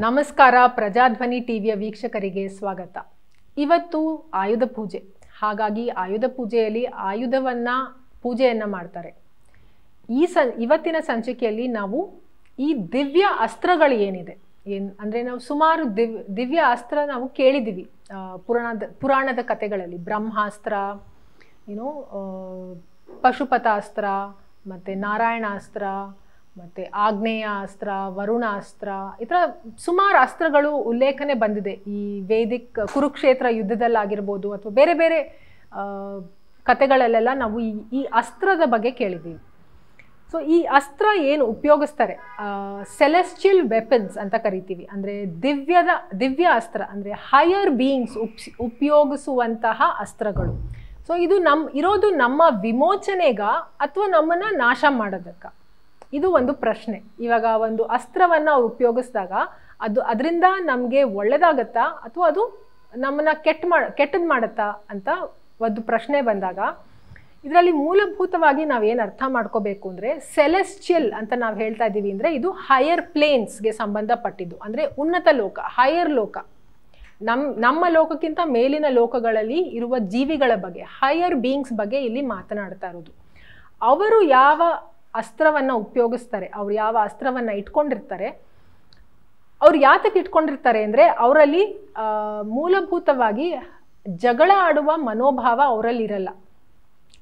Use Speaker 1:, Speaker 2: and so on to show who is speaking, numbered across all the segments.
Speaker 1: ನಮಸ್ಕಾರ ಪ್ರಜಾಧ್ವನಿ ಟಿವಿಯ ವೀಕ್ಷಕರಿಗೆ ಸ್ವಾಗತ. ಇವತ್ತು ಆಯುಧ ಪೂಜೆ. ಹಾಗಾಗಿ ಆಯುಧ ಪೂಜೆಯಲ್ಲಿ ಪೂಜೆಯನ್ನು ಮಾಡ್ತಾರೆ. ಇವತ್ತಿನ ಸಂಚಿಕೆಯಲ್ಲಿ ನಾವು ಈ ದಿವ್ಯ ಅಸ್ತ್ರಗಳು ಏನಿದೆ ಅಂದರೆ ನಾವು ಸುಮಾರು ದಿವ್ಯ ಅಸ್ತ್ರ ನಾವು ಕೇಳಿದ್ದೀವಿ ಪುರಾಣದ ಕಥೆಗಳಲ್ಲಿ. ಬ್ರಹ್ಮಾಸ್ತ್ರ, ಪಶುಪತಾಸ್ತ್ರ, ಮತ್ತು ನಾರಾಯಣಾಸ್ತ್ರ, ಮತ್ತು ಆಗ್ನೇಯ ಅಸ್ತ್ರ, ವರುಣಾಸ್ತ್ರ, ಈ ಥರ ಸುಮಾರು ಅಸ್ತ್ರಗಳು ಉಲ್ಲೇಖನೆ ಬಂದಿದೆ ಈ ವೇದಿಕ್ ಕುರುಕ್ಷೇತ್ರ ಯುದ್ಧದಲ್ಲಾಗಿರ್ಬೋದು ಅಥವಾ ಬೇರೆ ಬೇರೆ ಕಥೆಗಳಲ್ಲೆಲ್ಲ ನಾವು ಈ ಅಸ್ತ್ರದ ಬಗ್ಗೆ ಕೇಳಿದ್ದೀವಿ. ಸೊ ಈ ಅಸ್ತ್ರ ಏನು ಉಪಯೋಗಿಸ್ತಾರೆ, ಸೆಲೆಸ್ಟಿಯಲ್ ವೆಪನ್ಸ್ ಅಂತ ಕರಿತೀವಿ. ಅಂದರೆ ದಿವ್ಯ ಅಸ್ತ್ರ ಅಂದರೆ ಹೈಯರ್ ಬೀಯಿಂಗ್ಸ್ ಉಪಯೋಗಿಸುವಂತಹ ಅಸ್ತ್ರಗಳು. ಸೊ ಇದು ಇರೋದು ನಮ್ಮ ವಿಮೋಚನೆಗ ಅಥವಾ ನಮ್ಮನ್ನು ನಾಶ ಮಾಡೋದಕ್ಕೆ, ಇದು ಒಂದು ಪ್ರಶ್ನೆ. ಇವಾಗ ಒಂದು ಅಸ್ತ್ರವನ್ನು ಅವ್ರು ಉಪಯೋಗಿಸಿದಾಗ ಅದರಿಂದ ನಮಗೆ ಒಳ್ಳೇದಾಗತ್ತಾ ಅಥವಾ ಅದು ನಮ್ಮನ್ನು ಕೆಟ್ಟದ್ದು ಮಾಡುತ್ತಾ ಅಂತ ಒಂದು ಪ್ರಶ್ನೆ ಬಂದಾಗ, ಇದರಲ್ಲಿ ಮೂಲಭೂತವಾಗಿ ನಾವೇನು ಅರ್ಥ ಮಾಡ್ಕೋಬೇಕು ಅಂದರೆ, ಸೆಲೆಸ್ಟಿಯಲ್ ಅಂತ ನಾವು ಹೇಳ್ತಾ ಇದ್ದೀವಿ ಅಂದರೆ ಇದು ಹೈಯರ್ ಪ್ಲೇನ್ಸ್ಗೆ ಸಂಬಂಧಪಟ್ಟಿದ್ದು. ಅಂದರೆ ಉನ್ನತ ಲೋಕ, ಹೈಯರ್ ಲೋಕ, ನಮ್ಮ ಲೋಕಕ್ಕಿಂತ ಮೇಲಿನ ಲೋಕಗಳಲ್ಲಿ ಇರುವ ಜೀವಿಗಳ ಬಗ್ಗೆ, ಹೈಯರ್ ಬೀಯಿಂಗ್ಸ್ ಬಗ್ಗೆ ಇಲ್ಲಿ ಮಾತನಾಡ್ತಾ ಇರೋದು. ಅವರು ಯಾವ ಅಸ್ತ್ರವನ್ನು ಉಪಯೋಗಿಸ್ತಾರೆ, ಅವ್ರು ಯಾವ ಅಸ್ತ್ರವನ್ನು ಇಟ್ಕೊಂಡಿರ್ತಾರೆ, ಅವ್ರು ಯಾತಕ್ಕೆ ಇಟ್ಕೊಂಡಿರ್ತಾರೆ ಅಂದರೆ ಅವರಲ್ಲಿ ಮೂಲಭೂತವಾಗಿ ಜಗಳ ಆಡುವ ಮನೋಭಾವ ಅವರಲ್ಲಿ ಇರಲ್ಲ.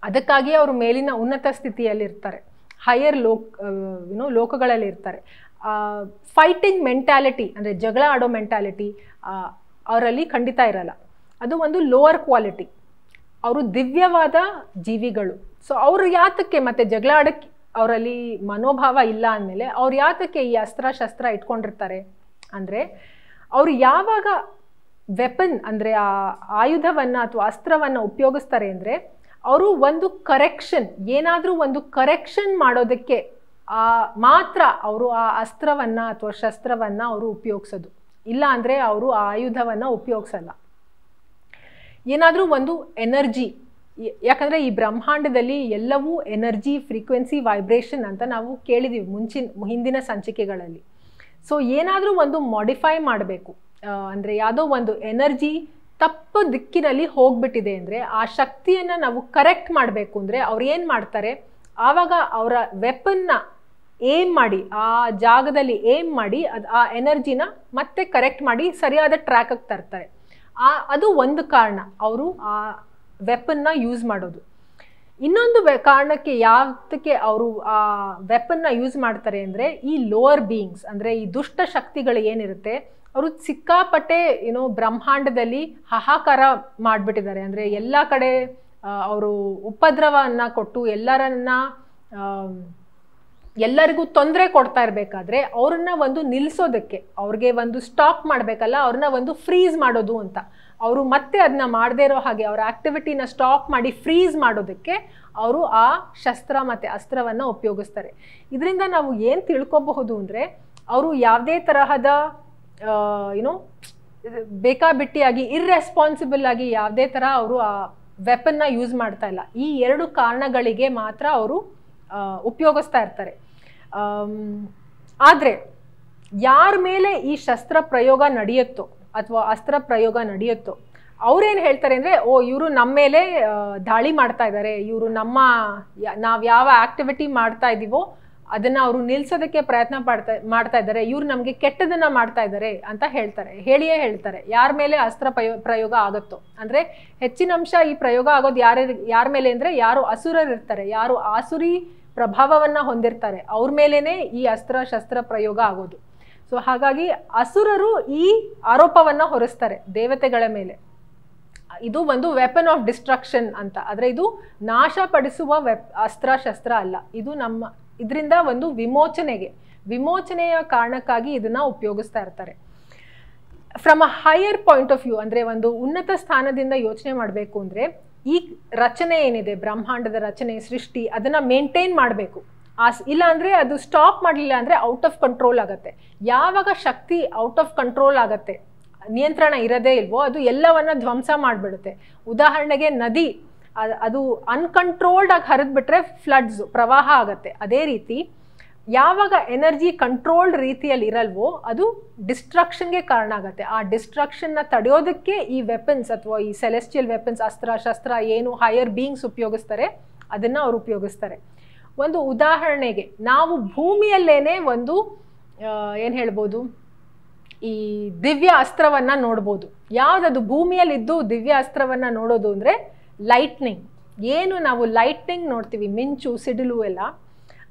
Speaker 1: ಅದಕ್ಕಾಗಿ ಅವರು ಮೇಲಿನ ಉನ್ನತ ಸ್ಥಿತಿಯಲ್ಲಿರ್ತಾರೆ, ಹೈಯರ್ ಲೋಕಗಳಲ್ಲಿ ಇರ್ತಾರೆ. ಫೈಟಿಂಗ್ ಮೆಂಟ್ಯಾಲಿಟಿ ಅಂದರೆ ಜಗಳ ಆಡೋ ಮೆಂಟ್ಯಾಲಿಟಿ ಅವರಲ್ಲಿ ಖಂಡಿತ ಇರಲ್ಲ. ಅದು ಒಂದು ಲೋವರ್ ಕ್ವಾಲಿಟಿ. ಅವರು ದಿವ್ಯವಾದ ಜೀವಿಗಳು. ಸೊ ಅವರು ಯಾತಕ್ಕೆ ಮತ್ತೆ ಜಗಳ ಆಡಕ್ಕೆ ಅವರಲ್ಲಿ ಮನೋಭಾವ ಇಲ್ಲ ಅಂದಮೇಲೆ ಅವ್ರು ಯಾತಕ್ಕೆ ಈ ಅಸ್ತ್ರ ಇಟ್ಕೊಂಡಿರ್ತಾರೆ ಅಂದರೆ, ಅವರು ಯಾವಾಗ ವೆಪನ್ ಅಂದರೆ ಆ ಆಯುಧವನ್ನು ಅಥವಾ ಅಸ್ತ್ರವನ್ನು ಉಪಯೋಗಿಸ್ತಾರೆ ಅಂದರೆ, ಅವರು ಒಂದು ಕರೆಕ್ಷನ್, ಏನಾದರೂ ಒಂದು ಕರೆಕ್ಷನ್ ಮಾಡೋದಕ್ಕೆ ಮಾತ್ರ ಅವರು ಆ ಅಸ್ತ್ರವನ್ನು ಅಥವಾ ಶಸ್ತ್ರವನ್ನು ಅವರು ಉಪಯೋಗಿಸೋದು. ಇಲ್ಲ ಅಂದರೆ ಅವರು ಆ ಆಯುಧವನ್ನು ಉಪಯೋಗಿಸಲ್ಲ. ಏನಾದರೂ ಒಂದು ಎನರ್ಜಿ, ಯಾಕಂದರೆ ಈ ಬ್ರಹ್ಮಾಂಡದಲ್ಲಿ ಎಲ್ಲವೂ ಎನರ್ಜಿ, ಫ್ರೀಕ್ವೆನ್ಸಿ, ವೈಬ್ರೇಷನ್ ಅಂತ ನಾವು ಕೇಳಿದ್ದೀವಿ ಹಿಂದಿನ ಸಂಚಿಕೆಗಳಲ್ಲಿ. ಸೊ ಏನಾದರೂ ಒಂದು ಮಾಡಿಫೈ ಮಾಡಬೇಕು ಅಂದರೆ, ಯಾವುದೋ ಒಂದು ಎನರ್ಜಿ ತಪ್ಪು ದಿಕ್ಕಿನಲ್ಲಿ ಹೋಗ್ಬಿಟ್ಟಿದೆ ಅಂದರೆ ಆ ಶಕ್ತಿಯನ್ನು ನಾವು ಕರೆಕ್ಟ್ ಮಾಡಬೇಕು ಅಂದರೆ ಅವ್ರು ಏನು ಮಾಡ್ತಾರೆ, ಆವಾಗ ಅವರ ವೆಪನ್ನ ಏಮ್ ಮಾಡಿ, ಆ ಜಾಗದಲ್ಲಿ ಏಮ್ ಮಾಡಿ ಆ ಎನರ್ಜಿನ ಮತ್ತೆ ಕರೆಕ್ಟ್ ಮಾಡಿ ಸರಿಯಾದ ಟ್ರ್ಯಾಕಿಗೆ ತರ್ತಾರೆ. ಅದು ಒಂದು ಕಾರಣ ಅವರು ಆ ವೆಪನ್ನ ಯೂಸ್ ಮಾಡೋದು. ಇನ್ನೊಂದು ಕಾರಣಕ್ಕೆ ಯಾತಕ್ಕೆ ಅವರು ಆ ವೆಪನ್ನ ಯೂಸ್ ಮಾಡ್ತಾರೆ ಅಂದರೆ, ಈ ಲೋವರ್ ಬೀಯಿಂಗ್ಸ್ ಅಂದರೆ ಈ ದುಷ್ಟ ಶಕ್ತಿಗಳು ಏನಿರುತ್ತೆ, ಅವರು ಸಿಕ್ಕಾಪಟ್ಟೆ ಬ್ರಹ್ಮಾಂಡದಲ್ಲಿ ಹಾಹಾಕಾರ ಮಾಡಿಬಿಟ್ಟಿದ್ದಾರೆ. ಅಂದರೆ ಎಲ್ಲ ಕಡೆ ಅವರು ಉಪದ್ರವವನ್ನು ಕೊಟ್ಟು ಎಲ್ಲರಿಗೂ ತೊಂದರೆ ಕೊಡ್ತಾ ಇರಬೇಕಾದ್ರೆ ಅವ್ರನ್ನ ಒಂದು ನಿಲ್ಲಿಸೋದಕ್ಕೆ, ಅವ್ರಿಗೆ ಒಂದು ಸ್ಟಾಪ್ ಮಾಡಬೇಕಲ್ಲ, ಅವ್ರನ್ನ ಒಂದು ಫ್ರೀಸ್ ಮಾಡೋದು ಅಂತ. ಅವರು ಮತ್ತೆ ಅದನ್ನ ಮಾಡದೇ ಇರೋ ಹಾಗೆ ಅವರ ಆಕ್ಟಿವಿಟಿನ ಸ್ಟಾಪ್ ಮಾಡಿ ಫ್ರೀಸ್ ಮಾಡೋದಕ್ಕೆ ಅವರು ಆ ಶಸ್ತ್ರ ಮತ್ತು ಅಸ್ತ್ರವನ್ನು ಉಪಯೋಗಿಸ್ತಾರೆ. ಇದರಿಂದ ನಾವು ಏನು ತಿಳ್ಕೊಬಹುದು ಅಂದರೆ, ಅವರು ಯಾವುದೇ ತರಹದ ಬೇಕಾಬಿಟ್ಟಿಯಾಗಿ ಇರ್ರೆಸ್ಪಾನ್ಸಿಬಲ್ ಆಗಿ ಯಾವುದೇ ಥರ ಅವರು ಆ ವೆಪನ್ನ ಯೂಸ್ ಮಾಡ್ತಾ ಇಲ್ಲ. ಈ ಎರಡು ಕಾರಣಗಳಿಗೆ ಮಾತ್ರ ಅವರು ಉಪಯೋಗಿಸ್ತಾ ಇರ್ತಾರೆ. ಆದರೆ ಯಾರ ಮೇಲೆ ಈ ಶಸ್ತ್ರ ಪ್ರಯೋಗ ನಡೆಯುತ್ತೋ ಅಥವಾ ಅಸ್ತ್ರ ಪ್ರಯೋಗ ನಡೆಯುತ್ತೋ ಅವ್ರೇನು ಹೇಳ್ತಾರೆ ಅಂದರೆ, ಇವರು ನಮ್ಮ ಮೇಲೆ ದಾಳಿ ಮಾಡ್ತಾ ಇದ್ದಾರೆ, ಇವರು ನಾವು ಯಾವ ಆಕ್ಟಿವಿಟಿ ಮಾಡ್ತಾ ಇದ್ದೀವೋ ಅದನ್ನು ಅವರು ನಿಲ್ಲಿಸೋದಕ್ಕೆ ಪ್ರಯತ್ನ ಮಾಡ್ತಾ ಇದ್ದಾರೆ, ಇವ್ರು ನಮಗೆ ಕೆಟ್ಟದನ್ನು ಮಾಡ್ತಾ ಇದ್ದಾರೆ ಅಂತ ಹೇಳಿಯೇ ಹೇಳ್ತಾರೆ. ಯಾರ ಮೇಲೆ ಅಸ್ತ್ರ ಪ್ರಯೋಗ ಆಗುತ್ತೋ ಅಂದರೆ ಹೆಚ್ಚಿನ ಅಂಶ ಈ ಪ್ರಯೋಗ ಆಗೋದು ಯಾರ ಮೇಲೆ ಅಂದರೆ, ಯಾರು ಅಸುರರು ಇರ್ತಾರೆ, ಯಾರು ಆಸುರಿ ಪ್ರಭಾವವನ್ನು ಹೊಂದಿರ್ತಾರೆ ಅವ್ರ ಮೇಲೇ ಈ ಶಸ್ತ್ರ ಪ್ರಯೋಗ ಆಗೋದು. ಸೊ ಹಾಗಾಗಿ ಅಸುರರು ಈ ಆರೋಪವನ್ನು ಹೊರಿಸ್ತಾರೆ ದೇವತೆಗಳ ಮೇಲೆ. ಇದು ಒಂದು ವೆಪನ್ ಆಫ್ ಡಿಸ್ಟ್ರಕ್ಷನ್ ಅಂತ. ಆದರೆ ಇದು ನಾಶಪಡಿಸುವ ಶಸ್ತ್ರ ಅಲ್ಲ. ಇದು ಇದರಿಂದ ಒಂದು ವಿಮೋಚನೆಯ ಕಾರಣಕ್ಕಾಗಿ ಇದನ್ನು ಉಪಯೋಗಿಸ್ತಾ ಇರ್ತಾರೆ. From a higher point of view ಅಂದರೆ ಒಂದು ಉನ್ನತ ಸ್ಥಾನದಿಂದ ಯೋಚನೆ ಮಾಡಬೇಕು ಅಂದರೆ, ಈ ರಚನೆ ಏನಿದೆ, ಬ್ರಹ್ಮಾಂಡದ ರಚನೆ, ಸೃಷ್ಟಿ, ಅದನ್ನು ಮೇಂಟೈನ್ ಮಾಡಬೇಕು. ಇಲ್ಲ ಅಂದರೆ ಅದು ಸ್ಟಾಪ್ ಮಾಡಲಿಲ್ಲ ಅಂದರೆ ಔಟ್ ಆಫ್ ಕಂಟ್ರೋಲ್ ಆಗುತ್ತೆ. ಯಾವಾಗ ಶಕ್ತಿ ಔಟ್ ಆಫ್ ಕಂಟ್ರೋಲ್ ಆಗುತ್ತೆ, ನಿಯಂತ್ರಣ ಇರೋದೇ ಇಲ್ವೋ, ಅದು ಎಲ್ಲವನ್ನ ಧ್ವಂಸ ಮಾಡಿಬಿಡುತ್ತೆ. ಉದಾಹರಣೆಗೆ ನದಿ, ಅದು ಅನ್ಕಂಟ್ರೋಲ್ಡ್ ಆಗಿ ಹರಿದ್ಬಿಟ್ರೆ ಫ್ಲಡ್ಸ್, ಪ್ರವಾಹ ಆಗುತ್ತೆ. ಅದೇ ರೀತಿ ಯಾವಾಗ ಎನರ್ಜಿ ಕಂಟ್ರೋಲ್ಡ್ ರೀತಿಯಲ್ಲಿ ಇರಲ್ವೋ ಅದು ಡಿಸ್ಟ್ರಕ್ಷನ್ಗೆ ಕಾರಣ ಆಗುತ್ತೆ. ಆ ಡಿಸ್ಟ್ರಕ್ಷನ್ನ ತಡೆಯೋದಕ್ಕೆ ಈ ವೆಪನ್ಸ್ ಅಥವಾ ಈ ಸೆಲೆಸ್ಟಿಯಲ್ ವೆಪನ್ಸ್, ಅಸ್ತ್ರ ಶಸ್ತ್ರ ಏನು ಹೈಯರ್ ಬೀಯಿಂಗ್ಸ್ ಉಪಯೋಗಿಸ್ತಾರೆ ಅದನ್ನು ಅವ್ರು ಉಪಯೋಗಿಸ್ತಾರೆ. ಒಂದು ಉದಾಹರಣೆಗೆ ನಾವು ಭೂಮಿಯಲ್ಲೇನೆ ಒಂದು ಏನು ಹೇಳ್ಬೋದು, ಈ ದಿವ್ಯ ಅಸ್ತ್ರವನ್ನು ನೋಡ್ಬೋದು. ಯಾವುದದು ಭೂಮಿಯಲ್ಲಿದ್ದು ದಿವ್ಯ ಅಸ್ತ್ರವನ್ನು ನೋಡೋದು ಅಂದರೆ ಲೈಟ್ನಿಂಗ್. ಏನು ನಾವು ಲೈಟ್ನಿಂಗ್ ನೋಡ್ತೀವಿ, ಮಿಂಚು ಸಿಡಿಲು ಎಲ್ಲ,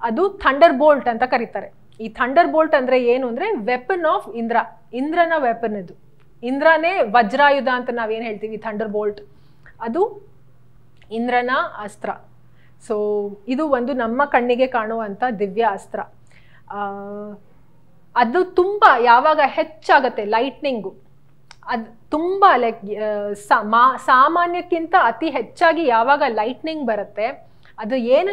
Speaker 1: ಅದು ಥಂಡರ್ ಬೋಲ್ಟ್ ಅಂತ ಕರೀತಾರೆ. ಈ ಥಂಡರ್ ಬೋಲ್ಟ್ ಅಂದರೆ ಏನು ಅಂದರೆ ವೆಪನ್ ಆಫ್ ಇಂದ್ರ, ಇಂದ್ರನ ವೆಪನ್ ಇದು. ಇಂದ್ರನೇ ವಜ್ರಾಯುಧ ಅಂತ ನಾವೇನು ಹೇಳ್ತೀವಿ, ಥಂಡರ್ ಬೋಲ್ಟ್ ಅದು ಇಂದ್ರನ ಅಸ್ತ್ರ. ಸೊ ಇದು ಒಂದು ನಮ್ಮ ಕಣ್ಣಿಗೆ ಕಾಣುವಂಥ ದಿವ್ಯ ಅಸ್ತ್ರ. ಅದು ತುಂಬ ಯಾವಾಗ ಹೆಚ್ಚಾಗತ್ತೆ ಲೈಟ್ನಿಂಗು, ಅದು ತುಂಬ ಲೈಕ್ ಸಾಮಾನ್ಯಕ್ಕಿಂತ ಅತಿ ಹೆಚ್ಚಾಗಿ ಯಾವಾಗ ಲೈಟ್ನಿಂಗ್ ಬರುತ್ತೆ ಅದು ಏನು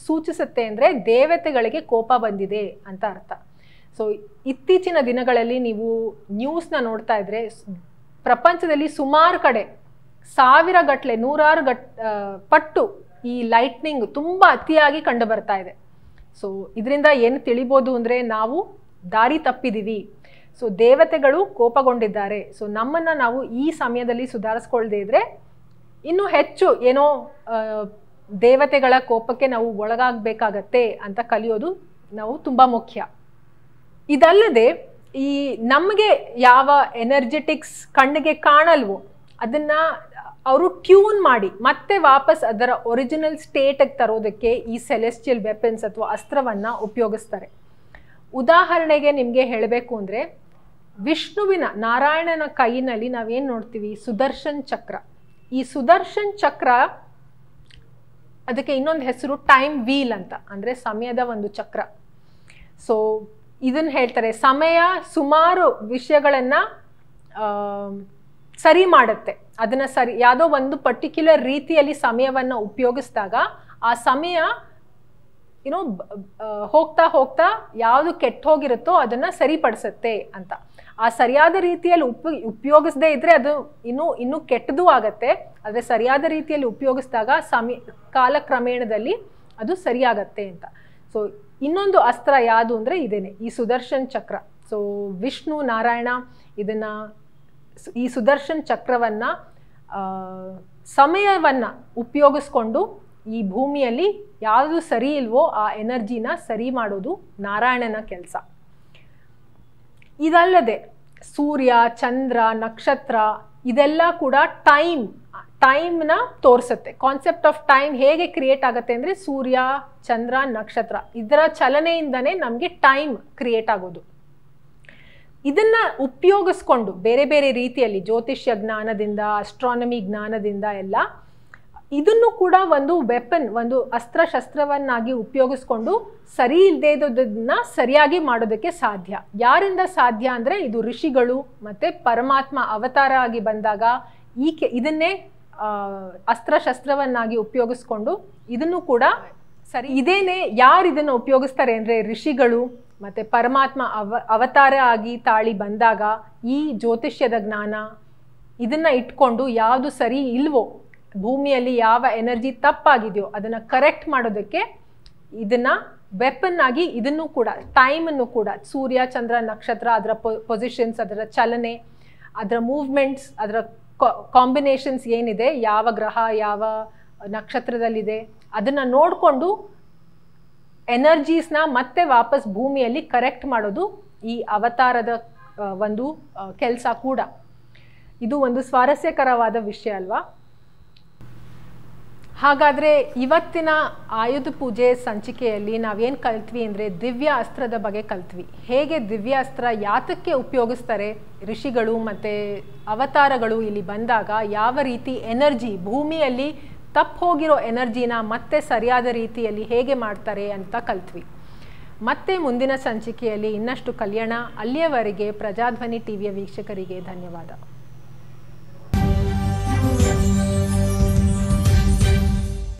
Speaker 1: ಸೂಚಿಸುತ್ತೆ ಅಂದರೆ ದೇವತೆಗಳಿಗೆ ಕೋಪ ಬಂದಿದೆ ಅಂತ ಅರ್ಥ. ಸೊ ಇತ್ತೀಚಿನ ದಿನಗಳಲ್ಲಿ ನೀವು ನ್ಯೂಸ್ನ ನೋಡ್ತಾ ಇದ್ರೆ ಪ್ರಪಂಚದಲ್ಲಿ ಸುಮಾರು ಕಡೆ 1000 ಗಟ್ಟಲೆ 100 ಪಟ್ಟು ಈ ಲೈಟ್ನಿಂಗ್ ತುಂಬ ಅತಿಯಾಗಿ ಕಂಡು ಬರ್ತಾ ಇದೆ. ಸೊ ಇದರಿಂದ ಏನು ತಿಳಿಬೋದು ಅಂದರೆ ನಾವು ದಾರಿ ತಪ್ಪಿದ್ದೀವಿ. ಸೊ ದೇವತೆಗಳು ಕೋಪಗೊಂಡಿದ್ದಾರೆ. ಸೊ ನಮ್ಮನ್ನು ನಾವು ಈ ಸಮಯದಲ್ಲಿ ಸುಧಾರಿಸ್ಕೊಳ್ದೇ ಇದ್ರೆ ಇನ್ನೂ ಹೆಚ್ಚು ಏನೋ ದೇವತೆಗಳ ಕೋಪಕ್ಕೆ ನಾವು ಒಳಗಾಗಬೇಕಾಗತ್ತೆ ಅಂತ ಕಲಿಯೋದು ನಾವು ತುಂಬ ಮುಖ್ಯ. ಇದಲ್ಲದೆ ಈ ನಮಗೆ ಯಾವ ಎನರ್ಜೆಟಿಕ್ಸ್ ಕಣ್ಣಿಗೆ ಕಾಣಲ್ವೋ ಅದನ್ನು ಅವರು ಟ್ಯೂನ್ ಮಾಡಿ ಮತ್ತೆ ವಾಪಸ್ ಅದರ ಒರಿಜಿನಲ್ ಸ್ಟೇಟಿಗೆ ತರೋದಕ್ಕೆ ಈ ಸೆಲೆಸ್ಟಿಯಲ್ ವೆಪನ್ಸ್ ಅಥವಾ ಅಸ್ತ್ರವನ್ನು ಉಪಯೋಗಿಸ್ತಾರೆ. ಉದಾಹರಣೆಗೆ ನಿಮಗೆ ಹೇಳಬೇಕು ಅಂದರೆ ವಿಷ್ಣುವಿನ ನಾರಾಯಣನ ಕೈಯಲ್ಲಿ ನಾವೇನು ನೋಡ್ತೀವಿ, ಸುದರ್ಶನ್ ಚಕ್ರ. ಈ ಸುದರ್ಶನ್ ಚಕ್ರ ಅದಕ್ಕೆ ಇನ್ನೊಂದು ಹೆಸರು ಟೈಮ್ ವೀಲ್ ಅಂತ, ಅಂದರೆ ಸಮಯದ ಒಂದು ಚಕ್ರ. ಸೊ ಇದನ್ನು ಹೇಳ್ತಾರೆ ಸಮಯ ಸುಮಾರು ವಿಷಯಗಳನ್ನು ಸರಿ ಮಾಡುತ್ತೆ. ಅದನ್ನು ಸರಿ ಯಾವುದೋ ಒಂದು ಪರ್ಟಿಕ್ಯುಲರ್ ರೀತಿಯಲ್ಲಿ ಸಮಯವನ್ನು ಉಪಯೋಗಿಸಿದಾಗ ಆ ಸಮಯ ಏನೋ ಹೋಗ್ತಾ ಹೋಗ್ತಾ ಯಾವುದು ಕೆಟ್ಟ ಹೋಗಿರುತ್ತೋ ಅದನ್ನು ಸರಿಪಡಿಸುತ್ತೆ ಅಂತ. ಆ ಸರಿಯಾದ ರೀತಿಯಲ್ಲಿ ಉಪಯೋಗಿಸದೇ ಇದ್ದರೆ ಅದು ಇನ್ನೂ ಕೆಟ್ಟದೂ ಆಗತ್ತೆ. ಆದರೆ ಸರಿಯಾದ ರೀತಿಯಲ್ಲಿ ಉಪಯೋಗಿಸಿದಾಗ ಕಾಲಕ್ರಮೇಣದಲ್ಲಿ ಅದು ಸರಿಯಾಗತ್ತೆ ಅಂತ. ಸೊ ಇನ್ನೊಂದು ಅಸ್ತ್ರ ಯಾವುದು ಅಂದರೆ ಇದೇನೆ, ಈ ಸುದರ್ಶನ್ ಚಕ್ರ. ಸೊ ವಿಷ್ಣು ನಾರಾಯಣ ಈ ಸುದರ್ಶನ್ ಚಕ್ರವನ್ನು ಸಮಯವನ್ನು ಉಪಯೋಗಿಸ್ಕೊಂಡು ಈ ಭೂಮಿಯಲ್ಲಿ ಯಾವುದು ಸರಿ ಇಲ್ವೋ ಆ ಎನರ್ಜಿನ ಸರಿ ಮಾಡೋದು ನಾರಾಯಣನ ಕೆಲಸ. ಇದಲ್ಲದೆ ಸೂರ್ಯ, ಚಂದ್ರ, ನಕ್ಷತ್ರ ಇದೆಲ್ಲ ಕೂಡ ಟೈಮ್ನ ತೋರಿಸುತ್ತೆ. ಕಾನ್ಸೆಪ್ಟ್ ಆಫ್ ಟೈಮ್ ಹೇಗೆ ಕ್ರಿಯೇಟ್ ಆಗುತ್ತೆ ಅಂದರೆ ಸೂರ್ಯ, ಚಂದ್ರ, ನಕ್ಷತ್ರ ಇದರ ಚಲನೆಯಿಂದನೇ ನಮಗೆ ಟೈಮ್ ಕ್ರಿಯೇಟ್ ಆಗೋದು. ಇದನ್ನ ಉಪಯೋಗಿಸ್ಕೊಂಡು ಬೇರೆ ಬೇರೆ ರೀತಿಯಲ್ಲಿ ಜ್ಯೋತಿಷ್ಯ ಜ್ಞಾನದಿಂದ, ಅಸ್ಟ್ರಾನಮಿ ಜ್ಞಾನದಿಂದ ಎಲ್ಲ ಇದನ್ನು ಕೂಡ ಒಂದು ವೆಪನ್, ಒಂದು ಅಸ್ತ್ರಶಸ್ತ್ರವನ್ನಾಗಿ ಉಪಯೋಗಿಸ್ಕೊಂಡು ಸರಿ ಇಲ್ಲದೆ ಇದ್ದದನ್ನ ಸರಿಯಾಗಿ ಮಾಡೋದಕ್ಕೆ ಸಾಧ್ಯ. ಯಾರಿಂದ ಸಾಧ್ಯ ಅಂದರೆ ಇದು ಋಷಿಗಳು ಮತ್ತು ಪರಮಾತ್ಮ ಅವತಾರ ಆಗಿ ಬಂದಾಗ ಇದನ್ನೇ ಅಸ್ತ್ರಶಸ್ತ್ರವನ್ನಾಗಿ ಉಪಯೋಗಿಸ್ಕೊಂಡು ಇದನ್ನು ಕೂಡ ಸರಿ. ಇದೇನೆ ಯಾರು ಇದನ್ನು ಉಪಯೋಗಿಸ್ತಾರೆ ಅಂದರೆ ಋಷಿಗಳು ಮತ್ತು ಪರಮಾತ್ಮ ಅವತಾರ ಆಗಿ ತಾಳಿ ಬಂದಾಗ ಈ ಜ್ಯೋತಿಷ್ಯದ ಜ್ಞಾನ ಇದನ್ನು ಇಟ್ಕೊಂಡು ಯಾವುದು ಸರಿ ಇಲ್ವೋ, ಭೂಮಿಯಲ್ಲಿ ಯಾವ ಎನರ್ಜಿ ತಪ್ಪಾಗಿದೆಯೋ ಅದನ್ನು ಕರೆಕ್ಟ್ ಮಾಡೋದಕ್ಕೆ ಇದನ್ನು ವೆಪನ್ ಆಗಿ ಇದನ್ನು ಕೂಡ ಟೈಮನ್ನು ಕೂಡ ಸೂರ್ಯ, ಚಂದ್ರ, ನಕ್ಷತ್ರ ಅದರ ಪೊಸಿಷನ್ಸ್, ಅದರ ಚಲನೆ, ಅದರ ಮೂವ್ಮೆಂಟ್ಸ್, ಅದರ ಕಾಂಬಿನೇಷನ್ಸ್ ಏನಿದೆ, ಯಾವ ಗ್ರಹ ಯಾವ ನಕ್ಷತ್ರದಲ್ಲಿದೆ ಅದನ್ನು ನೋಡಿಕೊಂಡು ಎನರ್ಜೀಸ್ನ ಮತ್ತೆ ವಾಪಸ್ ಭೂಮಿಯಲ್ಲಿ ಕರೆಕ್ಟ್ ಮಾಡೋದು ಈ ಅವತಾರದ ಒಂದು ಕೆಲಸ ಕೂಡ. ಇದು ಒಂದು ಸ್ವಾರಸ್ಯಕರವಾದ ವಿಷಯ ಅಲ್ವಾ? ಹಾಗಾದರೆ ಇವತ್ತಿನ ಆಯುಧ ಪೂಜೆ ಸಂಚಿಕೆಯಲ್ಲಿ ನಾವೇನು ಕಲ್ತ್ವಿ ಅಂದರೆ ದಿವ್ಯ ಅಸ್ತ್ರದ ಬಗ್ಗೆ ಕಲ್ತ್ವಿ. ಹೇಗೆ ದಿವ್ಯ ಅಸ್ತ್ರ ಯಾತಕ್ಕೆ ಉಪಯೋಗಿಸ್ತಾರೆ ಋಷಿಗಳು ಮತ್ತು ಅವತಾರಗಳು ಇಲ್ಲಿ ಬಂದಾಗ, ಯಾವ ರೀತಿ ಎನರ್ಜಿ ಭೂಮಿಯಲ್ಲಿ ತಪ್ಪು ಹೋಗಿರೋ ಎನರ್ಜಿನ ಮತ್ತೆ ಸರಿಯಾದ ರೀತಿಯಲ್ಲಿ ಹೇಗೆ ಮಾಡ್ತಾರೆ ಅಂತ ಕಲ್ತ್ವಿ. ಮತ್ತೆ ಮುಂದಿನ ಸಂಚಿಕೆಯಲ್ಲಿ ಇನ್ನಷ್ಟು ಕಲ್ಯಾಣ. ಅಲ್ಲಿಯವರೆಗೆ ಪ್ರಜಾಧ್ವನಿ ಟಿವಿಯ ವೀಕ್ಷಕರಿಗೆ ಧನ್ಯವಾದ.